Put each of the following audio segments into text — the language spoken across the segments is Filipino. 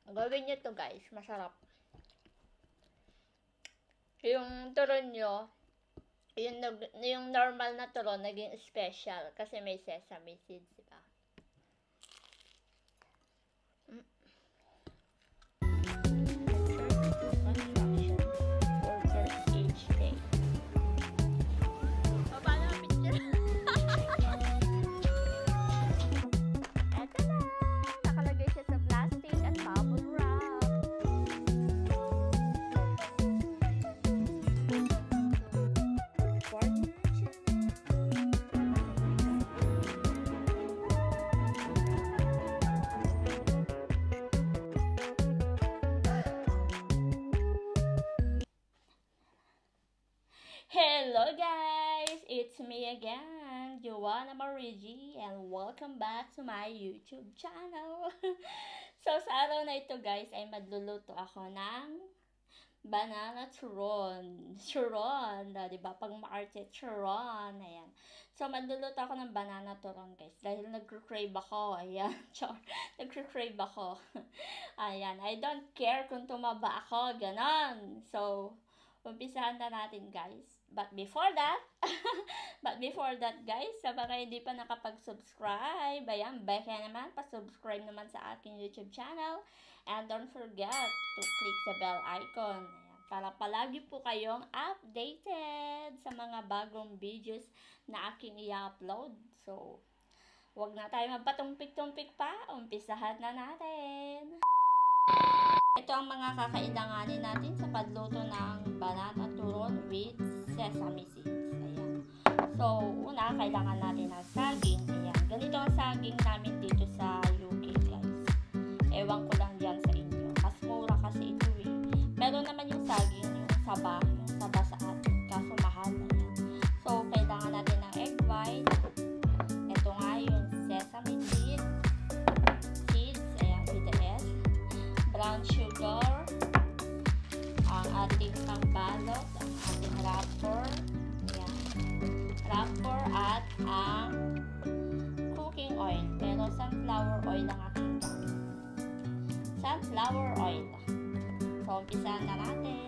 Gawin nyo to guys, masarap. Yung turon nyo, yung normal na turon, naging special kasi may sesame seeds, diba? Hello guys! It's me again, Joanna Marigi, and welcome back to my YouTube channel. So sa araw na ito guys ay magluluto ako ng banana turon. Turon, diba? Pag maarte, turon. Ayan. So magluluto ako ng banana turon guys dahil nagcrave ako. Ayan. Nagcrave ako. Ayan. I don't care kung tumaba ako. Ganon. So umpisahan na natin guys. But before that guys, sa mga hindi pa nakapag-subscribe, ayan, baka naman, pa-subscribe naman sa aking YouTube channel. And don't forget to click the bell icon. Ayan, para palagi po kayong updated sa mga bagong videos na aking i-upload. So, wag na tayo magpatumpik-tumpik pa. Umpisahan na natin. Ito ang mga kakailanganin natin sa pagluto ng banana turon with sesame seeds. Ayan. So, una, kailangan natin ng saging. Ayan. Ganito ang saging namin dito sa UK, guys. Ewan ko lang dyan sa inyo. Mas mura kasi ito eh. Meron naman yung saging, yung saba sa atin. Kaso mahal. Ayan. So, kailangan natin ng egg white. Ito nga yung sesame seeds. Ayan, with the S. Brown sugar, ang ating pangbalot, ang ating wrapper, ayan, wrapper at ang cooking oil, pero sunflower oil ang aking gamit. Sunflower oil. So, umpisahan na natin.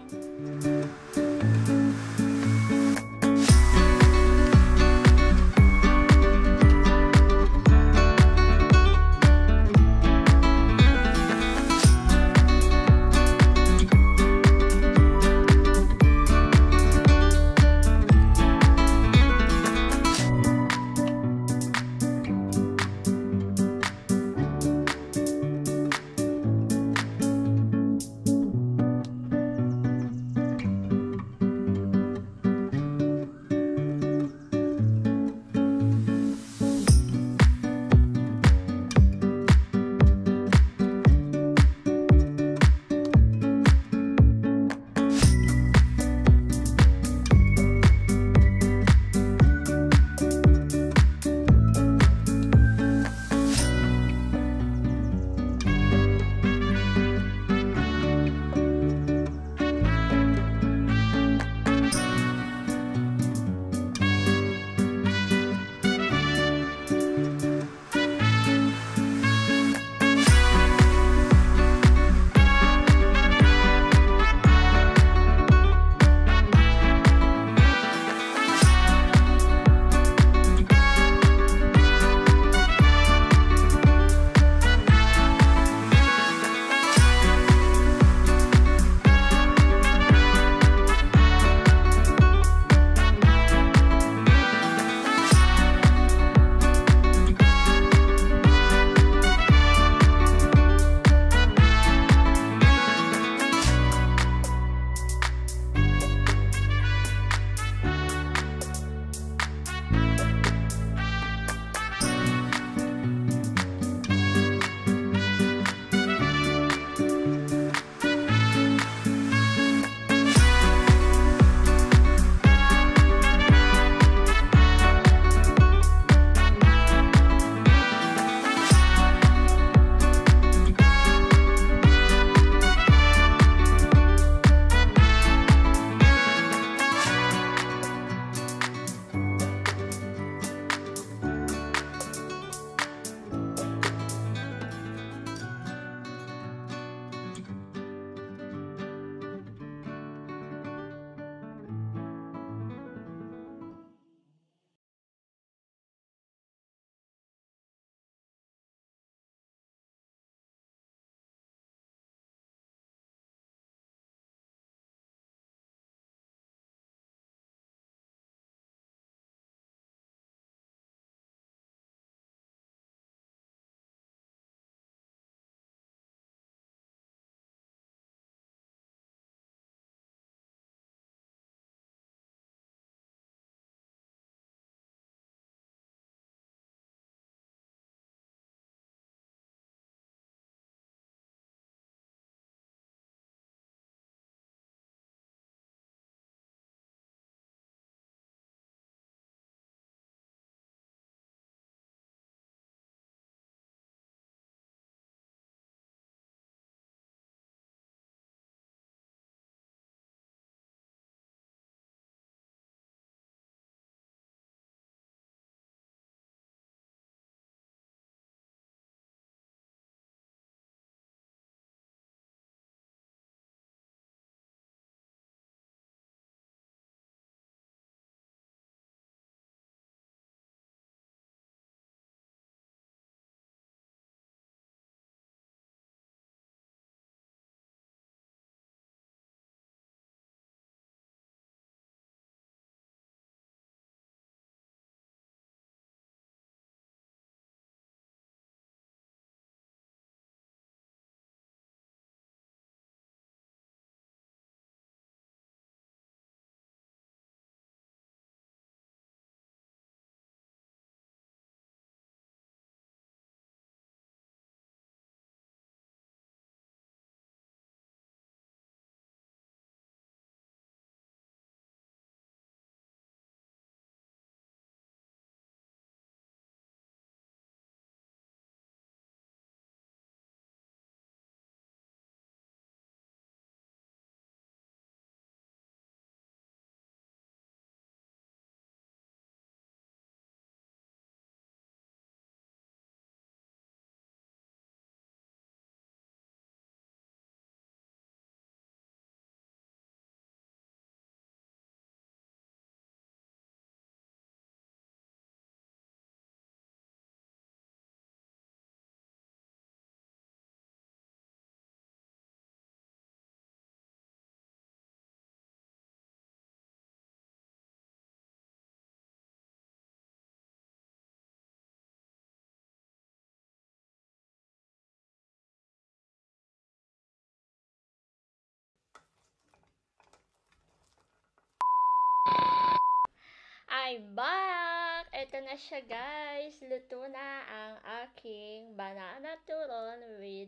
I'm back! Ito na siya guys. Luto na ang aking banana turon with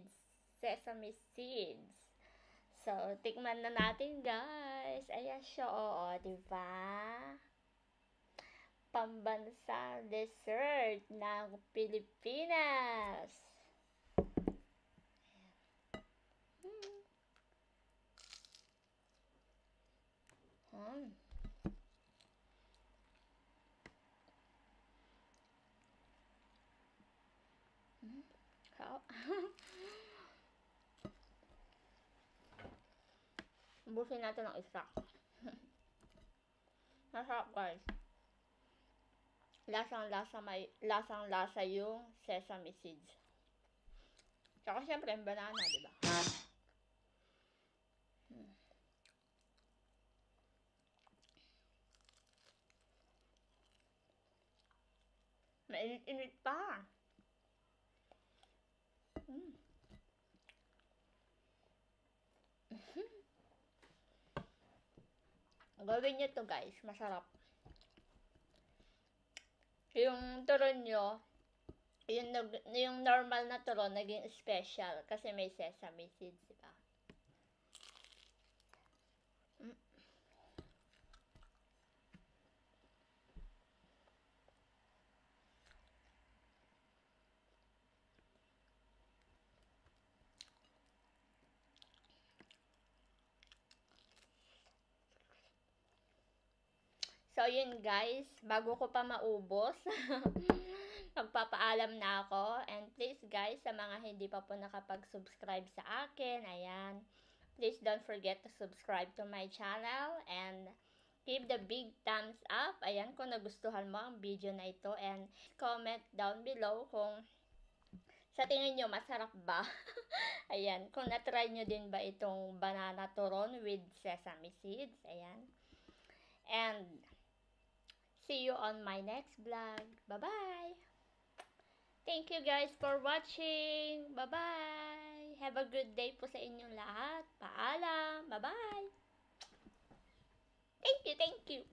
sesame seeds. So, tikman na natin guys. Ayan siya, oo, diba? Pambansang dessert ng Pilipinas. Hmm. Ubusin natin ng isa. Masarap guys. Lasang-lasa yung sesame seeds. Tsaka syempre yung banana, diba? Mainit-init pa. Gawin nyo to guys, masarap. Yung turon nyo, yung normal na turon, naging special kasi may sesame seeds, diba? So, yun guys, bago ko pa maubos, magpapaalam na ako. And please guys, sa mga hindi pa po nakapag-subscribe sa akin, ayan, please don't forget to subscribe to my channel and give the big thumbs up. Ayan, kung nagustuhan mo ang video na ito. And comment down below kung sa tingin nyo masarap ba. Ayan, kung na-try nyo din ba itong banana turon with sesame seeds. Ayan. And see you on my next vlog. Bye-bye! Thank you guys for watching. Bye-bye! Have a good day po sa inyong lahat. Paalam! Bye-bye! Thank you!